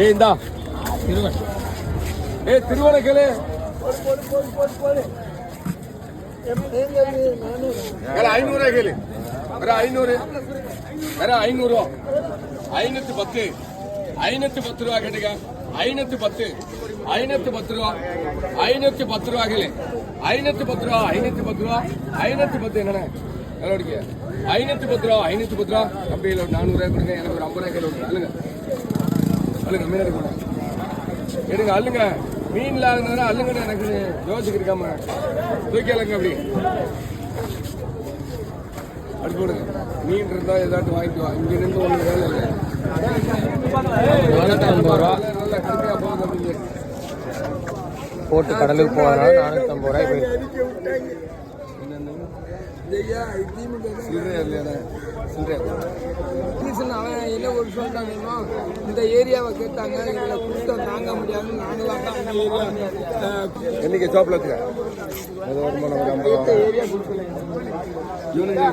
ஏய் இந்தா திருவண்ண கேளு. ஐநூறு கேளு. வேற 500 வேற 500 510 510 ரூபா கேட்டுக்க. 510 510 ரூபா 510 ரூபா கேளு. 510 ரூபா 510 ரூபா 510 என்னண்ணே எவ்வளோடிக்க 510 ரூபா 510 ரூபா. கம்பெனியில் ஒரு 400 ரூபாய் கொடுங்க. எனக்கு ஒரு 50 ரூபாய் கேள்வி அள்ளுங்க அள்ளுங்க மீன் எடுக்கணும் எடுங்க அள்ளுங்க. மீன் இல்லாதனால அள்ளுங்கன்னு எனக்கு யோசிச்சுக்கு இருக்காம தூக்கி அள்ளுங்க. அப்படி அப்படி போடுங்க. மீன் இருந்தா ஏதாட்டும் வாங்கிட்டு வா. இங்க இருந்து ஒண்ணு வேலை இல்லை. 450 ரூபா நல்லா கடுமையா போகுது. அப்படின்னு போட்டு கடலுக்கு போகிறனால 450 ரூபாய் போயிருக்கு. அவன் என்ன ஒரு சொல்லிட்டாங்கன்னா இந்த ஏரியாவை கேட்டாங்க. இதில் கொடுத்த தாங்க முடியாது. நாங்களாம் என்னைக்கு சோப்பில் வச்சுக்க அது ஒரு மணி ஏரியா கொடுக்கல. இவனுக்கு